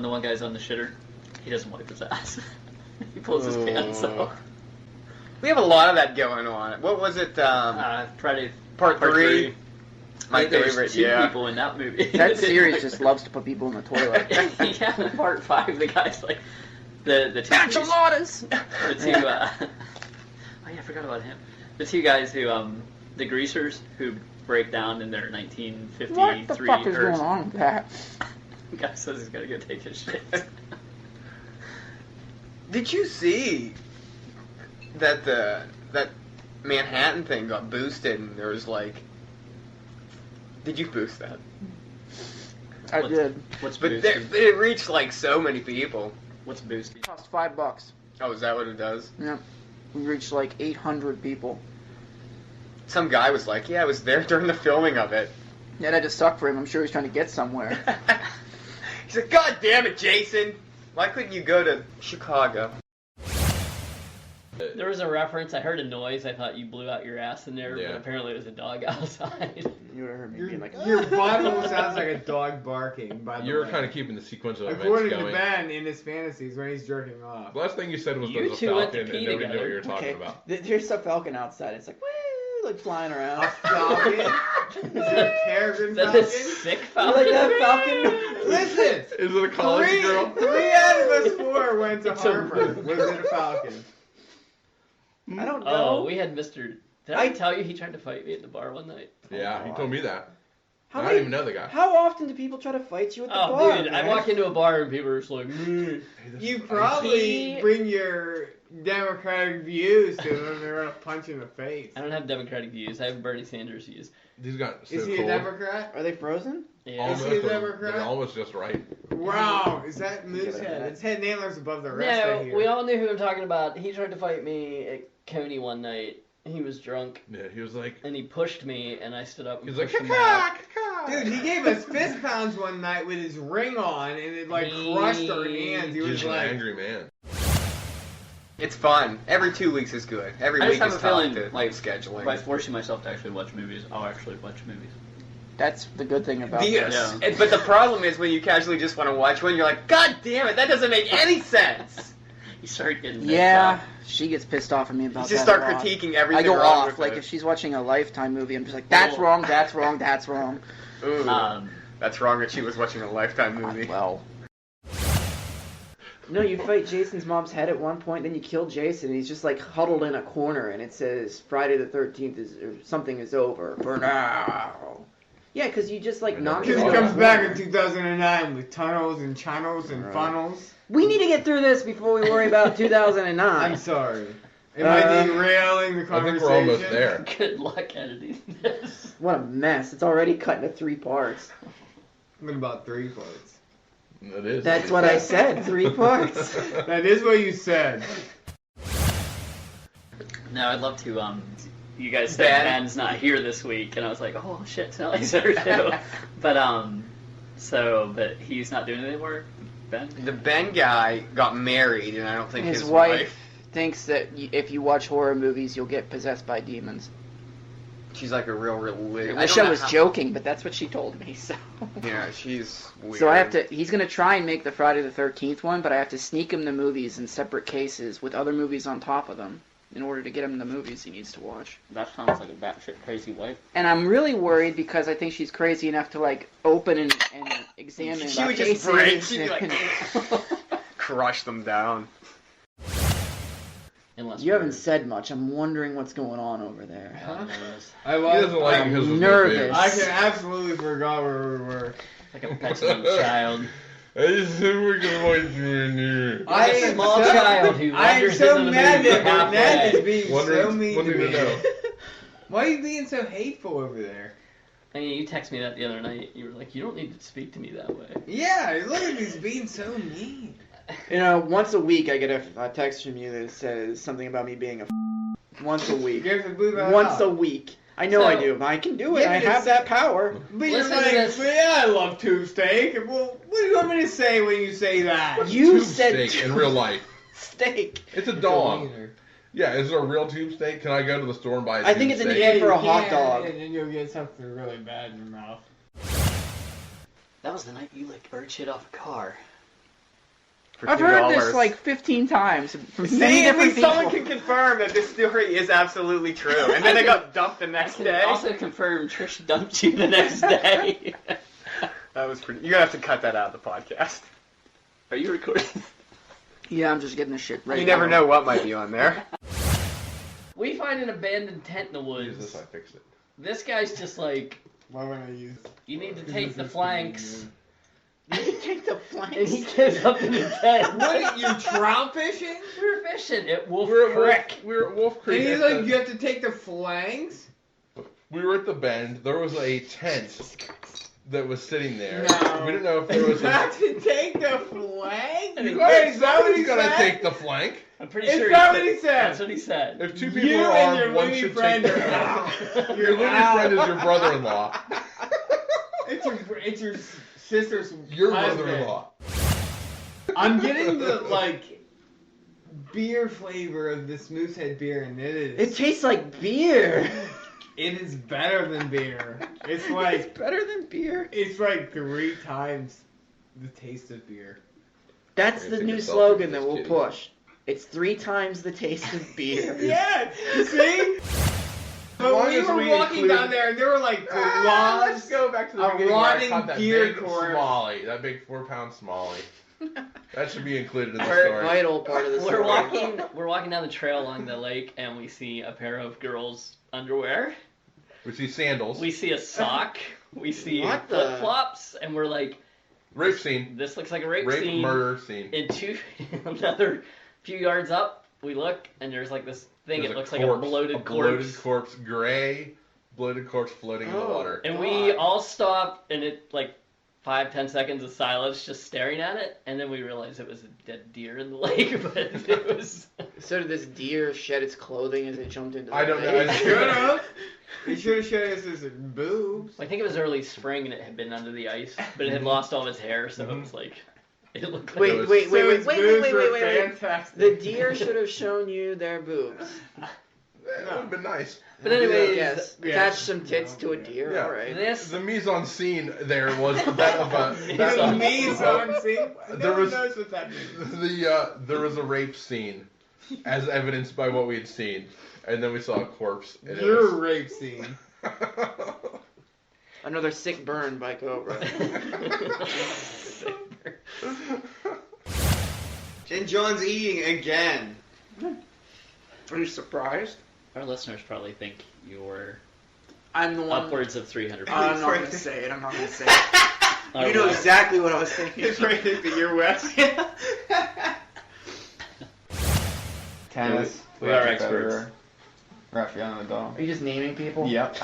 the one guy's on the shitter, he doesn't wipe his ass. He pulls his pants off. We have a lot of that going on. What was it? Friday Part 3. My There was favorite, two yeah. people in that movie. That series just loves to put people in the toilet. Yeah, in Part 5, the guy's like the two Enchiladas! the two oh yeah, I forgot about him. The two guys who the greasers who break down in their 1953 What the fuck is going on with that? The guy says he's gonna go take his shit. Did you see that that Manhattan thing got boosted and there was like... Did you boost that? I did. What's But boosted? it reached like so many people. What's boosted? It cost $5. Oh, is that what it does? Yeah. We reached like 800 people. Some guy was like, yeah, I was there during the filming of it. Yeah, that just sucked for him. I'm sure he's trying to get somewhere. He's like, God damn it, Jason! Why couldn't you go to Chicago? There was a reference. I heard a noise. I thought you blew out your ass in there, Yeah. but apparently it was a dog outside. You would have heard me being like, Your butthole sounds like a dog barking, by the You were way. kind of keeping the sequence of events According to going. Ben, in his fantasies, when he's jerking off. The last thing you said was You there was a two went to falcon and pee nobody knew what together. you were talking about. There's a falcon outside. It's like, woo, like flying A around. falcon? Is it a peregrine Is that falcon? the sick You falcon? like that falcon? Listen! Is it a college girl? Three out of us four went to It's a Harvard. Was it a falcon? I don't know. Oh, we had Mr. Did I tell you he tried to fight me at the bar one night? Yeah, he told me that. How I many- don't even know the guy. How often do people try to fight you at the Oh, bar? dude, man? I walk into a bar and people are just like, "Meh." You probably He- bring your democratic views to them and they're gonna punch you in the face. I don't have Democratic views. I have Bernie Sanders views. These got so Is he cool. a Democrat? Are they frozen? Yeah. Almost, Is he a but Democrat? they're almost just right. Wow, is that Give it moose a head? minute. Its head and antlers above the rest No, right here. we all knew who I'm talking about. He tried to fight me at Coney one night. He was drunk Yeah, he was like, and he pushed me, and I stood up and he was like, pushed him back. Dude, he gave us fist pounds one night with his ring on, and it like crushed our hands. He was He's an like, angry man. It's fun. Every 2 weeks is good. Every I just week have is a feeling, tough to like, scheduling. By forcing myself to actually watch movies, I'll actually watch movies. That's the good thing about The- this. Yeah. But the problem is when you casually just want to watch one, you're like, God damn it, that doesn't make any sense. You start getting mixed Yeah, up. she gets pissed off at me about You just that start a lot. critiquing everything I go wrong off. with Like, it. if she's watching a Lifetime movie, I'm just like, that's Oh. wrong, that's wrong, that's wrong. Ooh, Um, that's wrong that she was watching a Lifetime movie. Well. No, you fight Jason's mom's head at one point, then you kill Jason, and he's just like huddled in a corner, and it says Friday the 13th is or something is over for now. Yeah, because you just like knock because him he out. comes back in 2009 with tunnels and channels and Right. funnels. We need to get through this before we worry about 2009. I'm sorry. Am I derailing the I conversation? think we're almost there. Good luck editing this. What a mess. It's already cut into 3 parts. What about 3 parts? It is. That's what I said, 3 parts. That is what you said. No, I'd love to, you guys said Ben? Ben's not here this week, and I was like, oh shit, Snelly's there too. But he's not doing it anymore, Ben? The Ben guy got married, and I don't think His his wife thinks that if you watch horror movies, you'll get possessed by demons. she's like a real religious. I wish I was joking, but that's what she told me, so... Yeah, she's weird. So I have to... He's going to try and make the Friday the 13th one, but I have to sneak him the movies in separate cases with other movies on top of them in order to get him the movies he needs to watch. That sounds like a batshit crazy wife. And I'm really worried because I think she's crazy enough to, like, open and examine She would cases. just break. She'd be like, and- crush them down. Unless You haven't we're- said much. I'm wondering what's going on over there. God knows. I He doesn't like it because I'm of nervous. I can absolutely forgot where we were. Like a petulant child. I just said we're gonna watch you. Like a small child who I am wanders so into the mad movie that Ned halfway. is being so Wondering- mean to wondering to me. know. Why are you being so hateful over there? I mean, you texted me that the other night. You were like, you don't need to speak to me that way. Yeah, look at he's being so mean. You know, once a week I get a text from you that says something about me being a once a week. You have to believe that Once out. a week. I know So- I do. I can do it. Yeah, I but have it's- that power. But you're Listen to like, this. but yeah, I love tube steak. Well, what do you want me to say when you say that? You Tube said steak in real life. steak. It's a dog. Yeah, is it a real tube steak? Can I go to the store and buy a tube I think it's a steak? name for a you hot can, dog. And then you'll get something really bad in your mouth. That was the night you licked bird shit off a car. for $2. I've heard this like 15 times from See, many at different least someone people. can confirm that this story is absolutely true. And then it got dumped the next day. Also confirmed Trish dumped you the next day. That was pretty. You're gonna have to cut that out of the podcast. Are you recording? Yeah, I'm just getting this shit ready. You never know what might be on there. We find an abandoned tent in the Use woods. this, I fixed it. This guy's just like, Why would I use? you need to take the flanks. Take the And flanks. he gives up in the tent. What? You trout fishing? We were fishing at Wolf We were at Creek. Wolf And Creek. he's at like, the- you have to take the flanks. we were at the bend. There was a tent that was sitting there. No. We didn't know if there was You a. have to take the flanks. You Wait, is that what he Somebody's gotta said? take the flank. I'm pretty Is sure that he what he said? That's what he said. If two people You are and armed, your one loony should friend take are the out. Your You're loony out. friend is your brother-in-law. It's your sister's Your husband. brother-in-law. I'm getting the beer flavor of this Moosehead beer, and it is. It tastes like beer. It is better than beer. It's It's like better than beer. it's like 3 times the taste of beer. That's We're the gonna new take a selfie slogan with that this we'll kitty. push. It's 3 times the taste of beer. Yeah, see. But long we as were we walking include- down there, and there were like Let's blondes. go back to the A beginning where I rotting caught that beer big corpse. smallie, that big 4-pound smallie. That should be included in the We're- story. Vital part of the story. We're walking down the trail along the lake, and we see a pair of girls' underwear. We see sandals. We see a sock. We see What the- flip flops, and we're like, Rape scene. this looks like a rape Rape scene. murder scene. In another few yards up, we look, and there's like this thing. There's It looks corpse, like a bloated bloated corpse. corpse, gray bloated corpse floating in the Oh. water. And we all stop, and it like 5-10 seconds of silence, just staring at it, and then we realized it was a dead deer in the lake. But it was. So did this deer shed its clothing as it jumped into the I don't know. lake? I Should have. He should have showed us his boobs. I think it was early spring, and it had been under the ice, but it had lost all of its hair, so it was like it looked like. Wait, it was, wait, wait, So wait, his wait, boobs wait, were wait, wait, wait. fantastic. The deer should have shown you their boobs. That would have been nice. But anyways, Yes, Yeah. attach some tits to a deer. Yeah. All right. this The mise en scene there was that of a. Mise that en of- Me, son, see? There No one was- knows what that means. there was a rape scene, as evidenced by what we had seen, and then we saw a corpse. And it Your was- rape scene. Another sick burn by Cobra. And John's eating again. Are you surprised? Our listeners probably think you're I'm the one. upwards of 300 I'm pounds. not gonna say it. I'm not gonna say it. Our You know West- exactly what I was thinking. It's right into your west. Tennis. We are Roger experts. Federer, Rafael Nadal. Are you just naming people? Yep.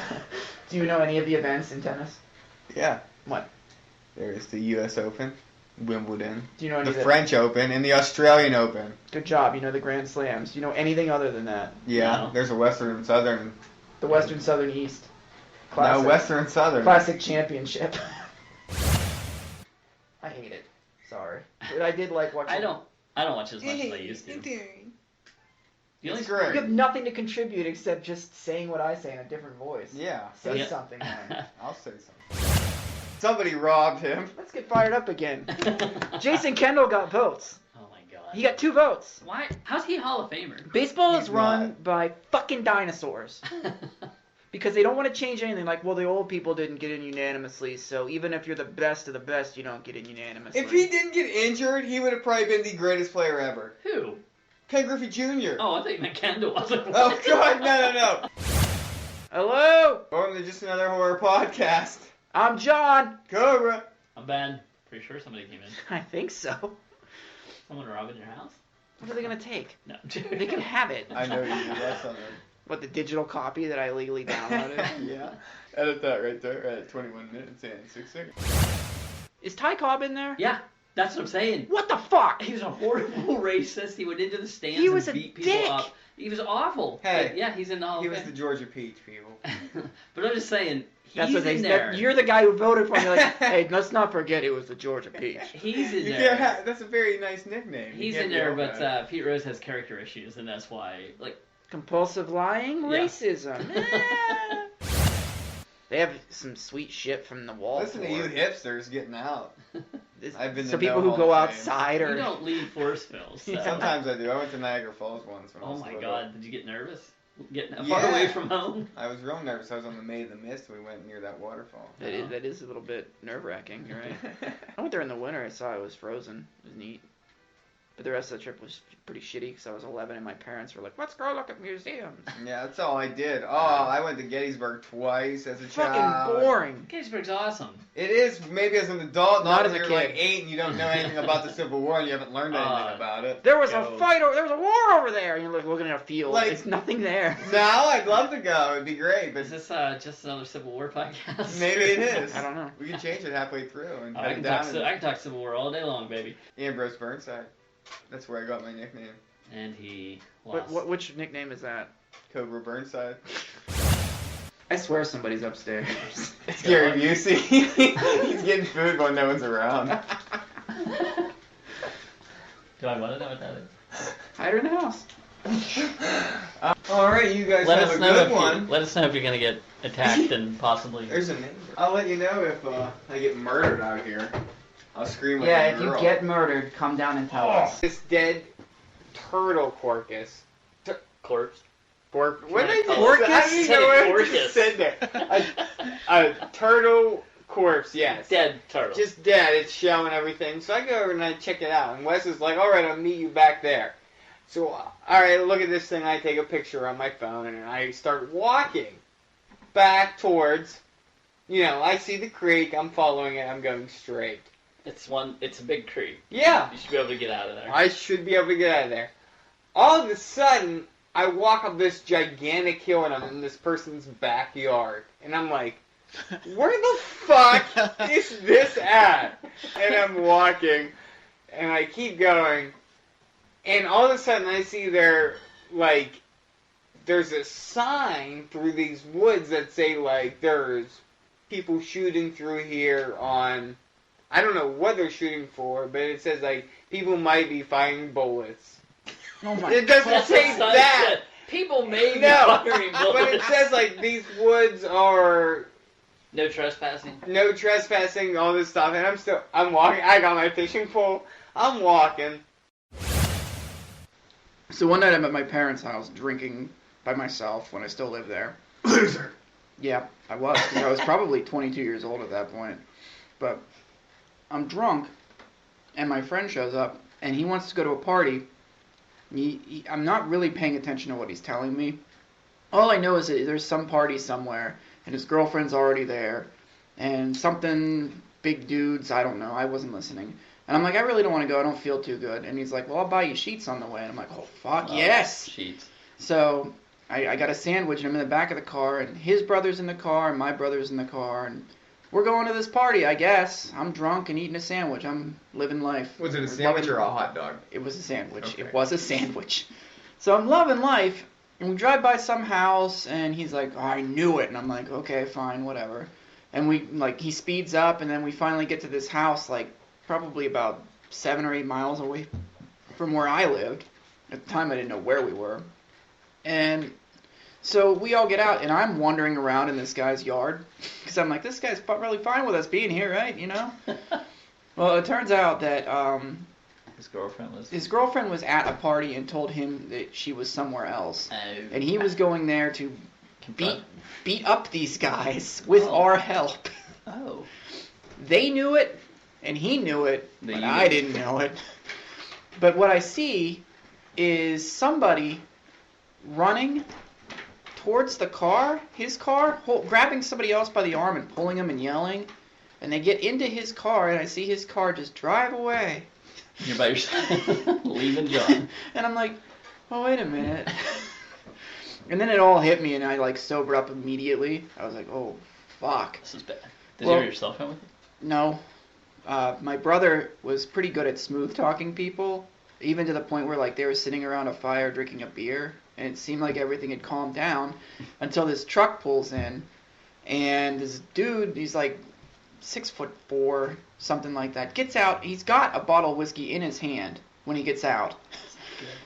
Do you know any of the events in tennis? Yeah. What? There's the U.S. Open, Wimbledon, Do you know any the of the... French Open, and the Australian Open. Good job. You know the Grand Slams. Do you know anything other than that? Yeah. No. There's a Western and Southern. The Western, Southern, East. Classic. No, Western and Southern. Classic championship. I hate it. Sorry. But I did like watching. I don't watch as much as I used to. The only It's You great. have nothing to contribute except just saying what I say in a different voice. Yeah. Say Yeah. something, man. I'll say something. Somebody robbed him. Let's get fired up again. Jason Kendall got votes. Oh my god. He got 2 votes. Why? How's he a Hall of Famer? Baseball is He's run not. by fucking dinosaurs. Because they don't want to change anything. Like, well, the old people didn't get in unanimously, so even if you're the best of the best, you don't get in unanimously. If he didn't get injured, he would have probably been the greatest player ever. Who? Ken Griffey Jr. Oh, I thought you meant Kendall. I was like, Oh, what? God, no. Hello, Welcome to Just Another Horror Podcast. I'm John. Cobra. I'm Ben. Pretty sure somebody came in. I think so. Someone robbing your house? What are they gonna take? No. They can have it. I know you did that something. What, the digital copy that I illegally downloaded? Yeah. Edit that right there at 21 minutes and 6 seconds. Is Ty Cobb in there? Yeah, that's what I'm saying. What the fuck? He was a horrible racist. He went into the stands He was and a beat people dick. up. He was awful. Hey, But yeah, he's in the Hall He of was the Fame. Georgia Peach, people. But I'm just saying, That's he's what they in said. there. You're the guy who voted for him. You're like, hey, let's not forget it was the Georgia Peach. He's in You there. can't have, that's a very nice nickname. You He's can't in be there, all but bad. Pete Rose has character issues, and that's why, like, Compulsive lying, Yeah. racism. They have some sweet shit from the wall. Listen to you hipsters getting out. I've been to so people no who go Hall of Fame. outside You or don't leave Forestville. So. Sometimes I do. I went to Niagara Falls once when I Oh was my little. God! Did you get nervous? Getting that far Yeah. away from home? I was real nervous. I was on the May of the Mist. We went near that waterfall. that is a little bit nerve wracking. You're right. I went there in the winter. I saw it was frozen. It was neat. But the rest of the trip was pretty shitty because I was 11 and my parents were like, "Let's go look at museums." Yeah, that's all I did. Oh, I went to Gettysburg twice as a Fucking child. boring. Gettysburg's awesome. It is maybe as an adult, Not not as if a you're kid. like 8 and you don't know anything about the Civil War and you haven't learned anything about it. There was Go. a fight. There was a war over there. And you're like looking at a field. Like- There's nothing there. No, I'd love to go. It'd be great, but Is this just another Civil War podcast? maybe it is. I don't know. We can change it halfway through and Oh, head I can down. talk. I can talk Civil War all day long, baby. Ambrose Burnside. That's where I got my nickname. And he lost. Which nickname is that? Cobra Burnside. I swear somebody's upstairs. It's Gary Busey. He's getting food while no one's around. Do I want to know what that is? Hide her in the house. Alright, you guys Let have us a know good if one. let us know if you're gonna get attacked and possibly. There's a name. I'll let you know if I get murdered out here. I'll scream like Yeah, a if you girl. get murdered, come down and tell us. This dead turtle carcass. corpse. What did I Right, do? Porcus? I don't even know what I Porcus. just said there. A turtle corpse, yes. Dead turtle. Just dead, it's shell and everything. So I go over and I check it out. And Wes is like, alright, I'll meet you back there. So, alright, look at this thing. I take a picture on my phone and I start walking back towards, I see the creek. I'm following it. I'm going straight. It's a big creek. Yeah. You should be able to get out of there. I should be able to get out of there. All of a sudden, I walk up this gigantic hill and I'm in this person's backyard. And I'm like, where the fuck is this at? And I'm walking, and I keep going, and all of a sudden I see there's a sign through these woods that say, there's people shooting through here on, I don't know what they're shooting for, but it says, people might be firing bullets. Oh my It doesn't That's say what Sun that! said. People may be No, firing but it bullets. says, these woods are No trespassing. no trespassing, all this stuff, and I'm walking, I got my fishing pole, I'm walking. So one night I'm at my parents' house drinking by myself when I still lived there. Loser. Yeah, I was, 'cause I was probably 22 years old at that point. But I'm drunk, and my friend shows up, and he wants to go to a party. I'm not really paying attention to what he's telling me. All I know is that there's some party somewhere, and his girlfriend's already there, and something, big dudes, I don't know, I wasn't listening. And I'm like, I really don't want to go, I don't feel too good. And he's like, well, I'll buy you sheets on the way. And I'm like, oh, fuck, yes! Sheets. So I got a sandwich, and I'm in the back of the car, and his brother's in the car, and my brother's in the car, and we're going to this party, I guess. I'm drunk and eating a sandwich. I'm living life. Was it a We're sandwich loving- or a hot dog? It was a sandwich. Okay. It was a sandwich. So I'm loving life, and we drive by some house, and he's like, oh, I knew it. And I'm like, okay, fine, whatever. And he speeds up, and then we finally get to this house, probably about 7 or 8 miles away from where I lived. At the time, I didn't know where we were. And so we all get out, and I'm wandering around in this guy's yard, because I'm like, this guy's really fine with us being here, right, Well, it turns out that His girlfriend was. his girlfriend was at a party and told him that she was somewhere else. And he was going there to beat up these guys with our help. Oh. They knew it, and he knew it, But but you I didn't. didn't know it. But what I see is somebody running towards the car, his car, grabbing somebody else by the arm and pulling him and yelling. And they get into his car, and I see his car just drive away. You're by yourself. Leaving John. And I'm like, oh, wait a minute. And then it all hit me, and I sobered up immediately. I was like, oh, fuck. This is bad. Did Well- you have your cell phone with you? No. My brother was pretty good at smooth talking people, even to the point where they were sitting around a fire drinking a beer, and it seemed like everything had calmed down until this truck pulls in, and this dude, he's 6'4", something like that, gets out. He's got a bottle of whiskey in his hand when he gets out.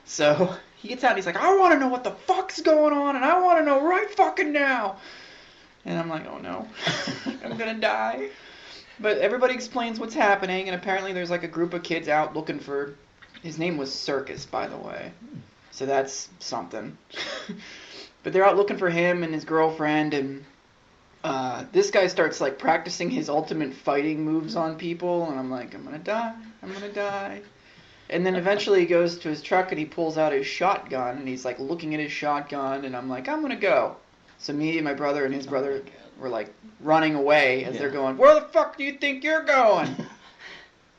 So he gets out and he's like, I want to know what the fuck's going on, and I want to know right fucking now. And I'm like, oh no, I'm gonna die. But everybody explains what's happening, and apparently there's like a group of kids out looking for. His name was Circus, by the way, so that's something. But they're out looking for him and his girlfriend, and this guy starts like practicing his ultimate fighting moves on people, and I'm like, I'm gonna die. And then eventually he goes to his truck and he pulls out his shotgun, and he's like looking at his shotgun, and I'm like, I'm gonna go. So me and my brother and his brother were like running away as they're going, where the fuck do you think you're going?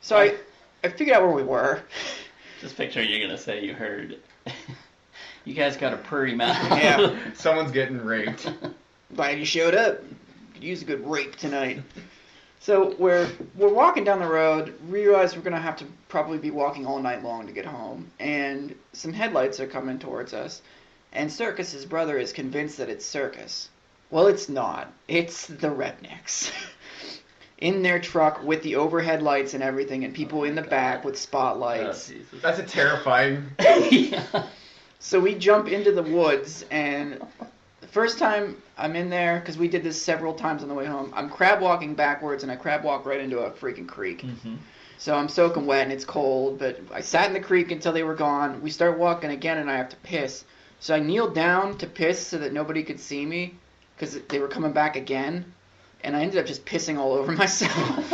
So I figured out where we were. Just picture you're gonna say you heard. You guys got a purry mouth. Yeah, someone's getting raped. Glad you showed up. Could use a good rape tonight. So we're walking down the road, realize we're gonna have to probably be walking all night long to get home, and some headlights are coming towards us, and Circus's brother is convinced that it's Circus. Well, it's not. It's the rednecks. In their truck with the overhead lights and everything, and people in the back with spotlights. Oh, That's a terrifying. yeah. So we jump into the woods, and the first time I'm in there, because we did this several times on the way home, I'm crab walking backwards, and I crab walk right into a freaking creek. Mm-hmm. So I'm soaking wet, and it's cold, but I sat in the creek until they were gone. We start walking again, and I have to piss. So I kneeled down to piss so that nobody could see me, because they were coming back again. And I ended up just pissing all over myself.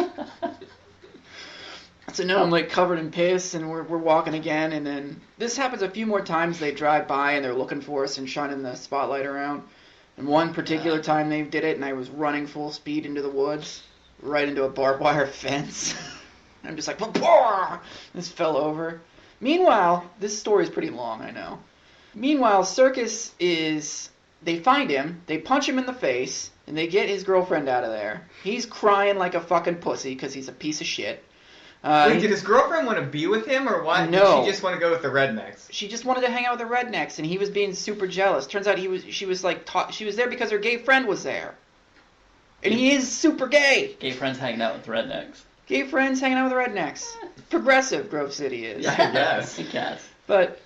So now I'm like covered in piss, and we're walking again, and then this happens a few more times. They drive by and they're looking for us and shining the spotlight around. And one particular time they did it, and I was running full speed into the woods, right into a barbed wire fence. I'm just like, this fell over. Meanwhile, this story is pretty long, I know. Meanwhile, Circus is, they find him, they punch him in the face, and they get his girlfriend out of there. He's crying like a fucking pussy because he's a piece of shit. Wait, did his girlfriend want to be with him, or what? No. Did she just want to go with the rednecks? She just wanted to hang out with the rednecks, and he was being super jealous. Turns out she was there because her gay friend was there. And he is super gay. Gay friends hanging out with rednecks. Gay friends hanging out with the rednecks. Progressive Grove City is. Yeah, I guess. I guess. But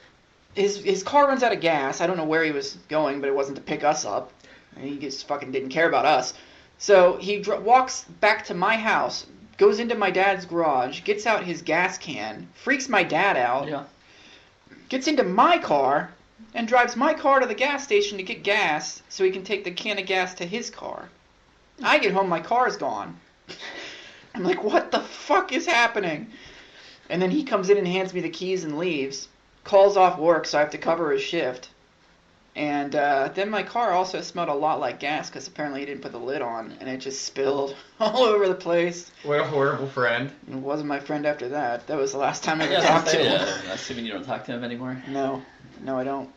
his car runs out of gas. I don't know where he was going, but it wasn't to pick us up. He just fucking didn't care about us. So he walks back to my house, goes into my dad's garage, gets out his gas can, freaks my dad out, Yeah. gets into my car, and drives my car to the gas station to get gas so he can take the can of gas to his car. I get home, my car's gone. I'm like, what the fuck is happening? And then he comes in and hands me the keys and leaves, calls off work so I have to cover his shift. And then my car also smelled a lot like gas because apparently he didn't put the lid on, and it just spilled all over the place. What a horrible friend. It wasn't my friend after that. That was the last time I ever Yeah, talked to him. assuming you don't talk to him anymore. No, I don't.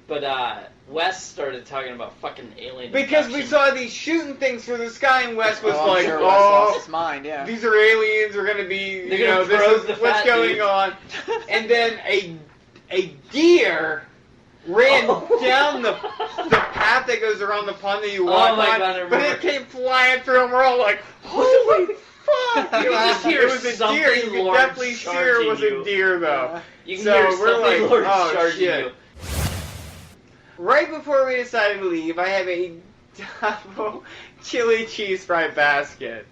But Wes started talking about fucking alien. Because we abduction. saw these shooting things through the sky, and Wes was I'm like, sure Wes lost oh, his mind, yeah. these are aliens, we're gonna be, They're you know, gonna probe this the is what's fat going dude. on. And then a deer ran down the path that goes around the pond that you walk my on, God, I but remember. it came flying through, and we're all like, holy fuck! You can just hear It was a something deer. You could Lord definitely see it was charging a deer, though. Yeah. You can So hear we're something like, Lord oh, charging shit. you. Right before we decided to leave, I have a double chili cheese fry basket.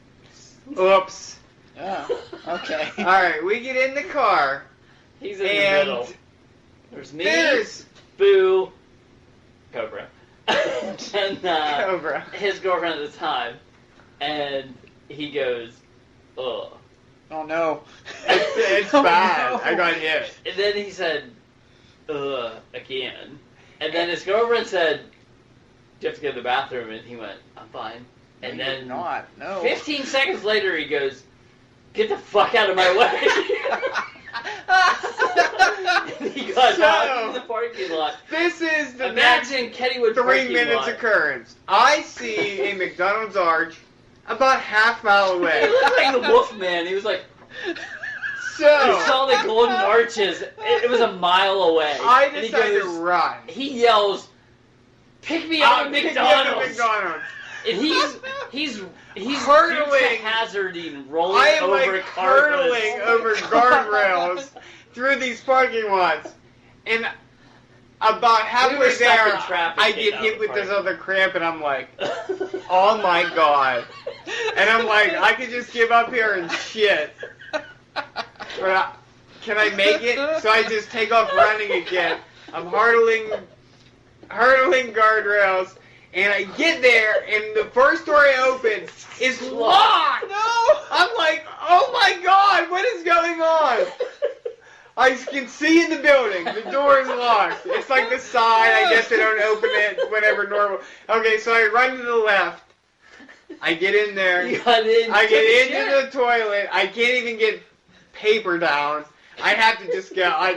Oops. Oh, okay. Alright, we get in the car, He's in the and middle. There's me, there's Boo, Cobra, and Cobra. his girlfriend at the time, and he goes, ugh. Oh no. It's Oh, bad. no. I got hit. And then he said, ugh, again. And then his girlfriend said, do you have to go to the bathroom? And he went, I'm fine. And No, you're then not. No. 15 seconds later, he goes, get the fuck out of my way. And he got out in the parking lot. This is the next Imagine Kennywood 3 parking minutes lot. occurrence. I see a McDonald's arch about half mile He away. looked like the Wolfman. He was like, So he saw the golden arches. It was a mile away. I And he decided goes- to run. He yells, pick me up at Pick me up at McDonald's. McDonald's. And he's Hurtling. hazarding, rolling I am over like cars. hurtling over guardrails through these parking lots, and about halfway stuck there, in traffic I getting get out hit of with the this parking other cramp, and I'm like, oh my god. And I'm like, I could just give up here and shit. But can I make it? So I just take off running again. I'm hurdling guardrails, and I get there, and the first door I open is locked. No! I'm like, oh my god, what is going on? I can see in the building, the door is locked. It's like the side, I guess they don't open it whenever normal. Okay, so I run to the left. I get in there. You got in. I get into the toilet. I can't even get paper down. I have to just go. I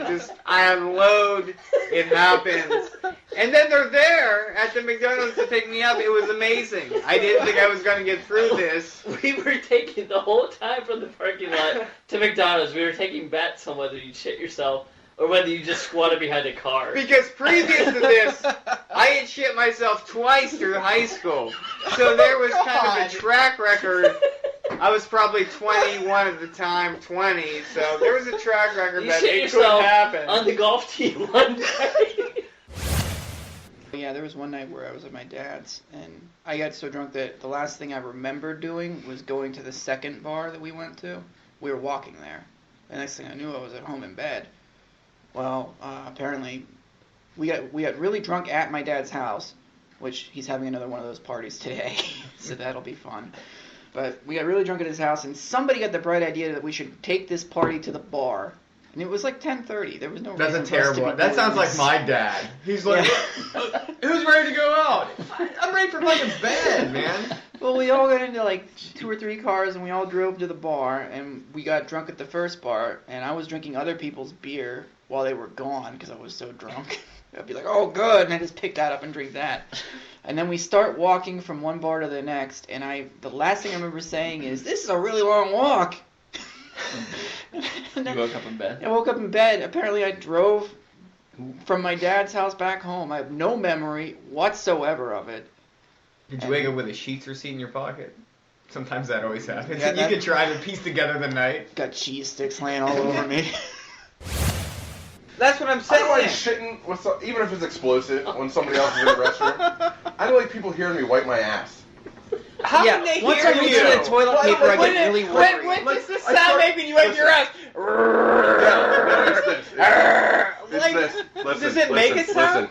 unload. It happens. And then they're there at the McDonald's to pick me up. It was amazing. I didn't think I was going to get through this. We were taking the whole time from the parking lot to McDonald's. We were taking bets on whether you'd shit yourself or whether you just squatted behind a car. Because previous to this, I had shit myself twice through high school. So there was kind of a track record. I was probably 21 at the time, 20. So there was a track record You that shit it could yourself happen. on the golf tee one day. Yeah, there was one night where I was at my dad's, and I got so drunk that the last thing I remember doing was going to the second bar that we went to. We were walking there. The next thing I knew, I was at home in bed. Well, apparently, we got really drunk at my dad's house, which he's having another one of those parties today, so that'll be fun. But we got really drunk at his house, and somebody got the bright idea that we should take this party to the bar. And it was like 10:30. There was no That's reason a for us to terrible be one. That doing sounds like this. my dad. He's like, who's ready to go out? I'm ready for fucking bed, man. Well, we all got into like 2 or 3 cars, and we all drove to the bar, and we got drunk at the first bar, and I was drinking other people's beer while they were gone because I was so drunk. I'd be like, oh, good, and I just pick that up and drink that. And then we start walking from one bar to the next, and the last thing I remember saying is, this is a really long walk. You woke up in bed. I woke up in bed. Apparently, I drove from my dad's house back home. I have no memory whatsoever of it. Did you wake up with a Sheets receipt in your pocket? Sometimes that always happens. Yeah, You that- could try to piece together the night. Got cheese sticks laying all over me. That's what I'm I saying. don't like shitting, with even if it's explosive, when somebody else is in the restroom. I don't like people hearing me wipe my ass. How Yeah, can they once hear I reach you? the toilet paper, I get really worried. What does the I sound start- make when you wipe your ass? No, it's this. It's Like, this. Listen, does it make listen, a sound?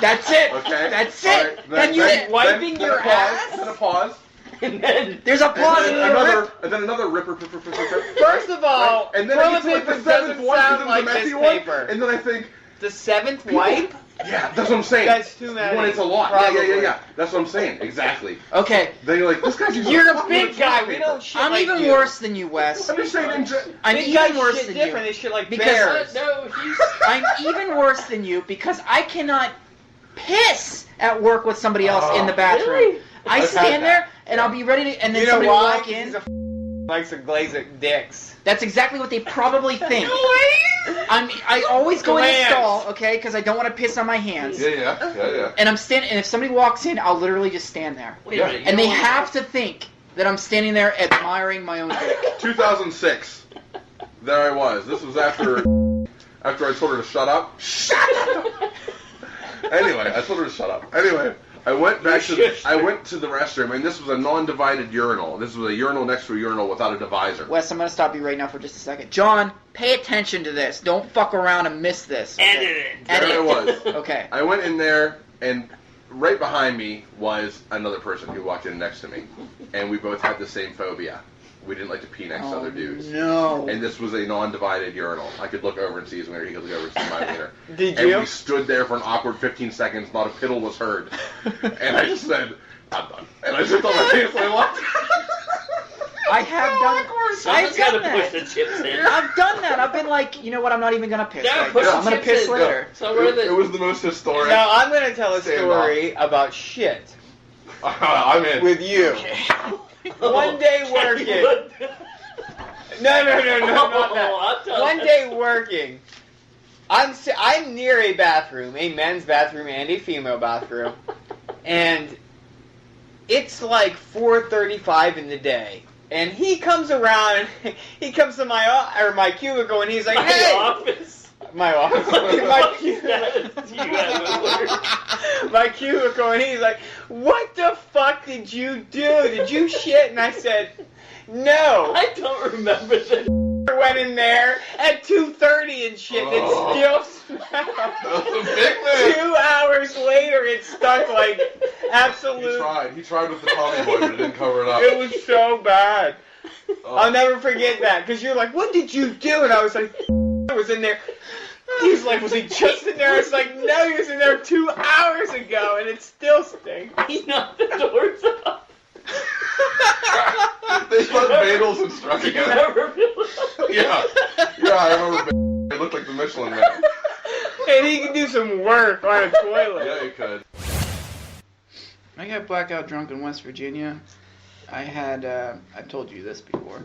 That's it. Okay. That's All it. right, Then you're wiping then your a pause, ass? Then a pause. And then There's a pause in your rip. And then another ripper. First of all, And then I toilet get to like paper the seventh doesn't one, sound because like it's a messy this one. paper. And then I think, The 7th wipe? yeah, that's what I'm saying. That's too many. One, it's a lot. Probably. Yeah. That's what I'm saying. Exactly. Okay, Then you're like, this guy's using You're a fuckload big of guy. toilet We paper. don't shit I'm like even you. worse than you, Wes. I'm just saying, I'm Big even guys worse shit than different. you. They shit like Because- bears. no, he's. I'm even worse than you because I cannot piss at work with somebody else in the bathroom. Really? I I've had stand that. there and I'll be ready to, and then You know somebody will why? walk in. He's a likes to glaze at dicks. That's exactly what they probably think. I always go in the Glance. stall, okay, because I don't want to piss on my hands. Yeah. And I'm standing, and if somebody walks in, I'll literally just stand there. Wait Yeah. a minute. And they you don't have to think that I'm standing there admiring my own dick. 2006. There I was. This was after I told her to shut up. Anyway, I told her to shut up. Anyway, I went back to the restroom, and this was a non-divided urinal. This was a urinal next to a urinal without a divisor. Wes, I'm going to stop you right now for just a second. John, pay attention to this. Don't fuck around and miss this. Okay? Edit it. There I was. Okay. I went in there, and right behind me was another person who walked in next to me, and we both had the same phobia. We didn't like to pee next to other dudes. No. And this was a non-divided urinal. I could look over and see his wiener. He could look over and see my wiener. Did And you? we stood there for an awkward 15 seconds. Not a piddle was heard. And I just said, I'm done. And I zipped on my pants and I walked. I have done. Someone's I've got done to push that. the chips in. I've done that. I've been like, you know what? I'm not even gonna piss. Yeah, right push now. the I'm gonna chips piss in. later. So where It the was the most historic. Now I'm going to tell a Stand story about shit I'm in. with you. One day working. No, not that. One day working. I'm near a bathroom, a men's bathroom and a female bathroom, and it's like 4:35 in the day. And he comes around, he comes to my cubicle, and he's like, My "Hey, office. my office, my cubicle, and he's like, "What the fuck did you do? Did you shit?" And I said, "No." I don't remember this. Went in there at 2:30 and shit, and it still smelled. That was a big man. 2 hours later, it stunk like absolute. He tried with the Tommy Boy, but it didn't cover it up. It was so bad. Oh. I'll never forget that, because you're like, "What did you do?" And I was like, "I was in there." He's like, "Was he just in there?" I was like, "No, he was in there 2 hours ago, and it still stinks." He knocked the doors off. They put Badel's and struck again. Yeah, I remember. It looked like the Michelin Man. And he could do some work on a toilet. Yeah, he could. I got blackout drunk in West Virginia. I had, I've told you this before.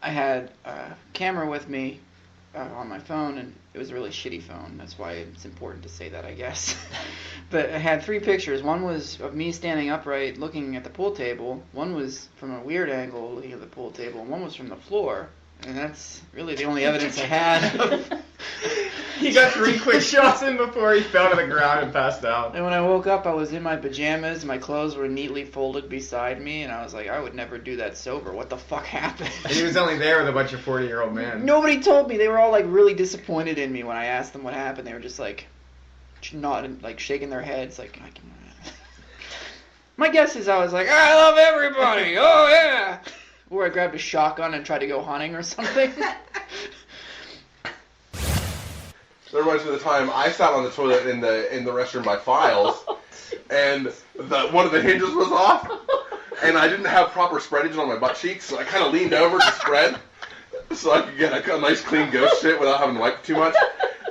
I had a camera with me on my phone, and it was a really shitty phone. That's why it's important to say that, I guess. But I had 3 pictures. One was of me standing upright looking at the pool table. One was from a weird angle looking at the pool table. And one was from the floor. And that's really the only evidence I had. He got 3 quick shots in before he fell to the ground and passed out. And when I woke up, I was in my pajamas. My clothes were neatly folded beside me. And I was like, I would never do that sober. What the fuck happened? And he was only there with a bunch of 40-year-old men. Nobody told me. They were all like really disappointed in me when I asked them what happened. They were just like, not like shaking their heads. Like, I can... My guess is I was like, I love everybody. Oh yeah. Or I grabbed a shotgun and tried to go hunting or something. That reminds me of the time I sat on the toilet in the restroom by Files, and one of the hinges was off, and I didn't have proper spreadage on my butt cheeks, so I kind of leaned over to spread, so I could get a nice clean ghost shit without having to wipe too much.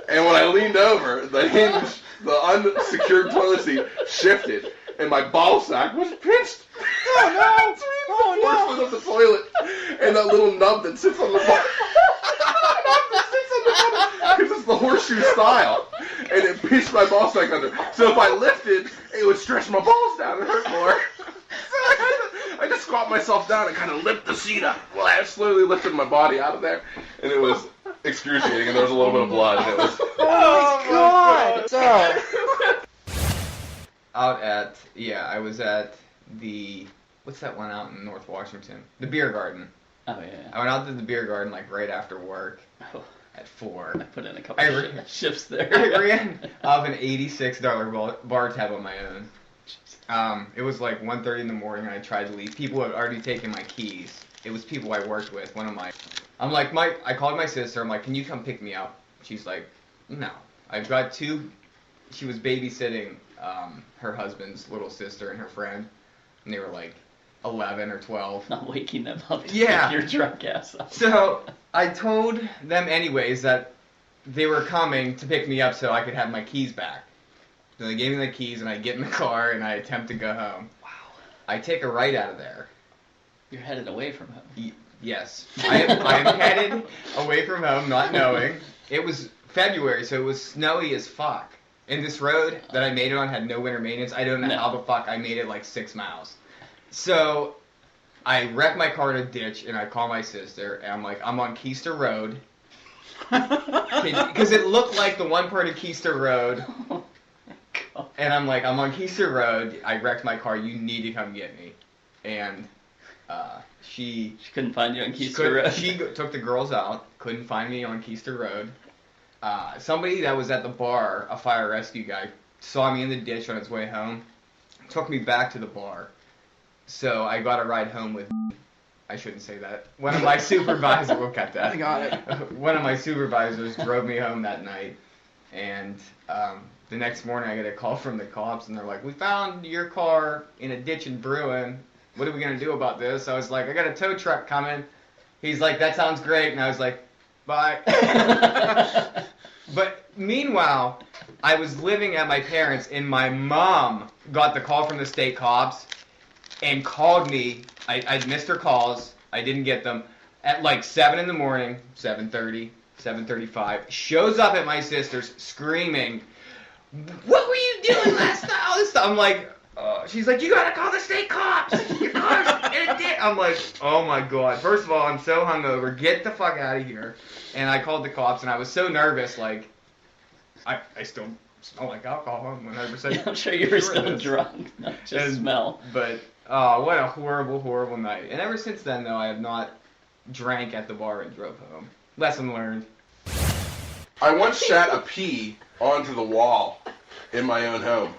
And when I leaned over, the hinge, the unsecured toilet seat, shifted, and my ball sack was pinched. Oh no! Oh no! Of the toilet, and that little nub that sits on the bottom. Because it's the horseshoe style, and it pinched my ball sack under. So if I lifted, it would stretch my balls down and hurt more. So I just squat myself down and kind of lift the seat up while I slowly lifted my body out of there, and it was excruciating, and there was a little bit of blood, and it was... Oh my god! So... I was at the, what's that one out in North Washington? The Beer Garden. Oh, yeah. I went out to the Beer Garden like right after work Oh, at 4. I put in a couple shifts there. I ran off an $86 bar tab on my own. It was like 1:30 in the morning, and I tried to leave. People had already taken my keys. It was people I worked with. I called my sister. I'm like, can you come pick me up? She's like, no. I've got 2. She was babysitting her husband's little sister and her friend, and they were like 11 or 12. Not waking them up to Yeah. pick your drunk ass up. So I told them anyways that they were coming to pick me up so I could have my keys back. So they gave me the keys, and I get in the car, and I attempt to go home. Wow. I take a right out of there. You're headed away from home. Yes. I am headed away from home, not knowing. It was February, so it was snowy as fuck. And this road that I made it on had no winter maintenance. I don't know how the fuck I made it like 6 miles. So I wreck my car in a ditch, and I call my sister, and I'm like, I'm on Keister Road. Because it looked like the one part of Keister Road. And I'm like, I'm on Keister Road. I wrecked my car. You need to come get me. And she couldn't find you on Keister Road. She took the girls out. Couldn't find me on Keister Road. Somebody that was at the bar, a fire rescue guy, saw me in the ditch on his way home. Took me back to the bar. So I got a ride home with... I shouldn't say that. One of my supervisors... We'll cut that. I got it. One of my supervisors drove me home that night. And the next morning I get a call from the cops, and they're like, we found your car in a ditch in Bruin. What are we going to do about this? I was like, I got a tow truck coming. He's like, that sounds great. And I was like, bye. But meanwhile, I was living at my parents', and my mom got the call from the state cops and called me. I'd missed her calls. I didn't get them. At like 7 in the morning, 7:30, 7:35, shows up at my sister's screaming, what were you doing last night? All this stuff. I'm like, she's like, you gotta call the state cops. Your car's in a ditch. I'm like, oh my god. First of all, I'm so hungover. Get the fuck out of here. And I called the cops, and I was so nervous. Like, I still smell like alcohol. I'm 100%. I'm sure you were sure it still is. drunk, not just And- smell. But what a horrible, horrible night. And ever since then, though, I have not drank at the bar and drove home. Lesson learned. I once shat a pee onto the wall in my own home.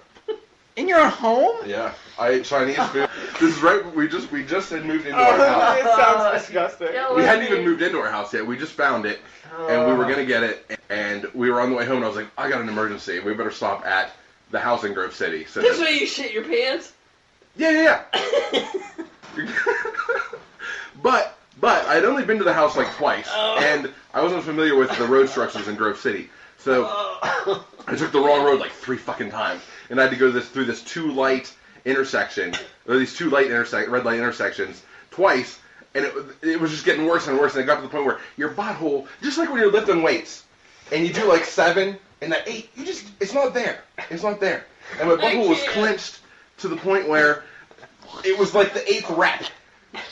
In your own home? Yeah, I ate Chinese food. This is right. We just had moved into our house. It sounds disgusting. We hadn't even moved into our house yet. We just found it, and we were gonna get it. And we were on the way home, and I was like, I got an emergency. We better stop at the house in Grove City. So This way you shit your pants? yeah. But I'd only been to the house like twice, and I wasn't familiar with the road structures in Grove City. So I took the wrong road like 3 fucking times, and I had to go through this 2 light intersection, or these 2 red light intersections twice, and it was just getting worse and worse, and it got to the point where your butthole, just like when you're lifting weights, and you do like 7, and that 8, it's not there. It's not there. And my butthole was clenched to the point where it was like the 8th rep.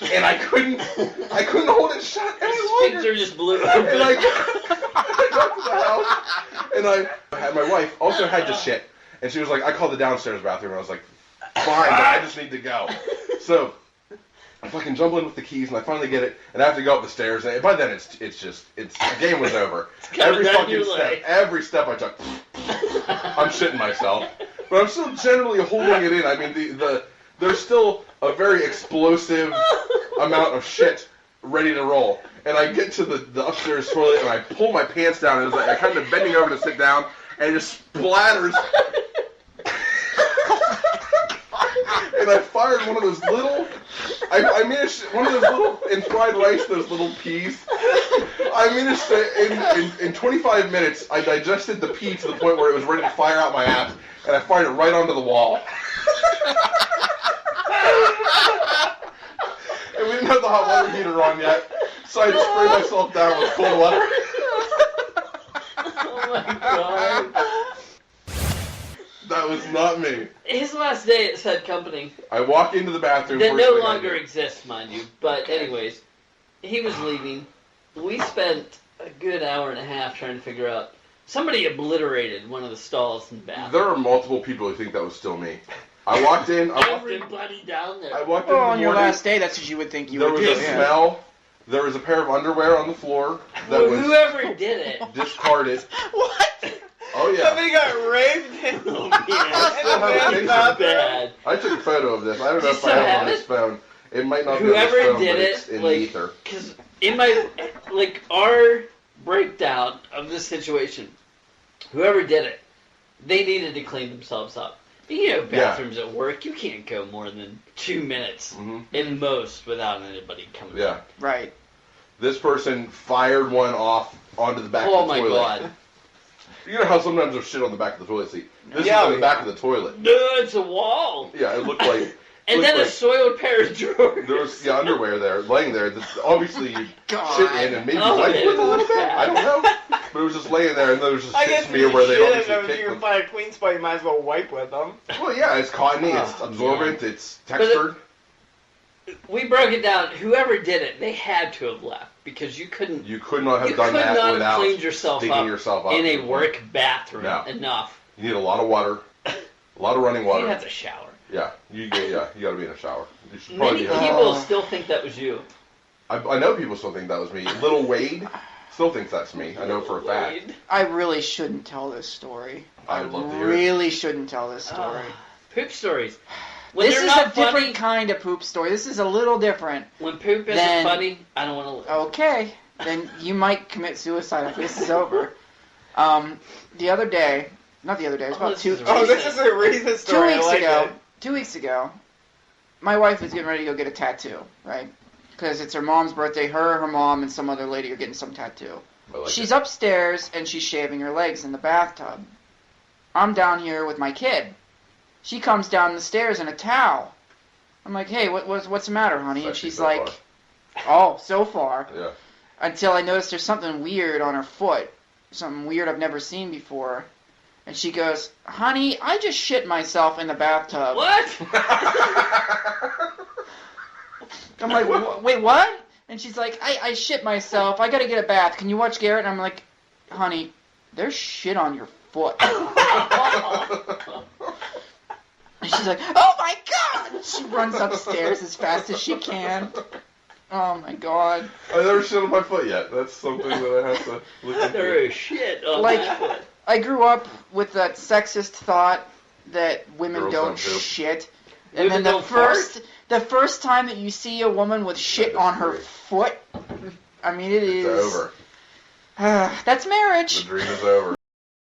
And I couldn't hold it shut any longer. Sphincter just blew And open. I got to the house, and I had my wife also had to shit, and she was like, I called the downstairs bathroom, and I was like, fine, but I just need to go. So I fucking jump in with the keys, and I finally get it, and I have to go up the stairs, and by then it's the game was over. coming down your leg. Every step I took, I'm shitting myself, but I'm still generally holding it in. I mean, there's still a very explosive amount of shit ready to roll. And I get to the upstairs toilet, and I pull my pants down, and it's like I kind of bending over to sit down, and it just splatters. And I fired one of those little, I managed, one of those little, in fried rice, those little peas. I managed to, in 25 minutes, I digested the pea to the point where it was ready to fire out my ass, and I fired it right onto the wall. And we didn't have the hot water heater on yet, so I just sprayed myself down with cold water. Oh my god. That was not me. His last day at said company, I walk into the bathroom. that first no thing I longer do. exists, mind you. But anyways, he was leaving. We spent a good hour and a half trying to figure out. Somebody obliterated one of the stalls in the bathroom. There are multiple people who think that was still me. I walked in. Everybody down there. I walked in Well, in on the your morning. last day, that's what you would think you There would was do. a yeah. smell. There was a pair of underwear on the floor that Well, was whoever did it. discarded. What? Oh yeah. Somebody got raped and Oh, yeah. still have a That's picture. not bad. I took a photo of this. I don't Do know you if I still have it on have this it? phone. It might not Whoever be on this phone, did but it, it's in like, the ether. because in my, like, our breakdown of this situation, whoever did it, they needed to clean themselves up. You know, bathrooms at work, you can't go more than 2 minutes Mhm. in most without anybody coming Yeah. in. Right. This person fired one off onto the back Oh of the my toilet. god. You know how sometimes there's shit on the back of the toilet seat? This Yeah, is on the yeah. back of the toilet. No, it's a wall. Yeah, it looked like And looked then a like soiled pair of drawers. there was underwear there, laying there. That obviously you God. shit in and maybe Oh, wipe it with a little was bit. bad. I don't know. But it was just laying there, and there was just I shit guess if smear you where they shit in obviously them, if kicked you can them. find a clean spot, you might as well wipe with them. Well, yeah, it's cottony, it's Oh, absorbent, yeah. it's textured. We broke it down. Whoever did it, they had to have left because you couldn't. You could not have You done could that not have without cleaned yourself digging up yourself up in a work bathroom No. enough. You need a lot of water, a lot of running You water. have to shower. Yeah, you got to be in a shower. You should Many probably be. people still think that was you. I know people still think that was me. Little Wade still thinks that's me. I know for a fact. Wade. I really shouldn't tell this story. I would love to hear it. Really shouldn't tell this story. Poop stories. When This they're is a not different funny, kind of poop story. This is a little different. when poop isn't Then- funny, I don't want to live. Okay, then you might commit suicide after this is over. The other day, not the other day, it was Oh, about this two, is Oh, this is a recent 2 story. weeks I like ago. it. 2 weeks ago, my wife was getting ready to go get a tattoo, right? Because it's her mom's birthday. Her mom, and some other lady are getting some tattoo. I like She's upstairs and she's shaving her legs in the bathtub. I'm down here with my kid. She comes down the stairs in a towel. I'm like, hey, what's the matter, honey? And Sexy she's so like, oh, so far. Yeah. Until I noticed there's something weird on her foot. Something weird I've never seen before. And she goes, honey, I just shit myself in the bathtub. What? I'm like, wait, what? And she's like, I shit myself. I gotta get a bath. Can you watch Garrett? And I'm like, honey, there's shit on your foot. And she's like, oh my God! She runs upstairs as fast as she can. Oh my God. I've never shit on my foot yet. That's something that I have to look into. There is shit on Like, my foot. I grew up with that sexist thought that women Girls don't don't poop. shit. And Women then don't fart? the first time that you see a woman with shit on her foot, I mean, it It's is... over. That's marriage. The dream is over.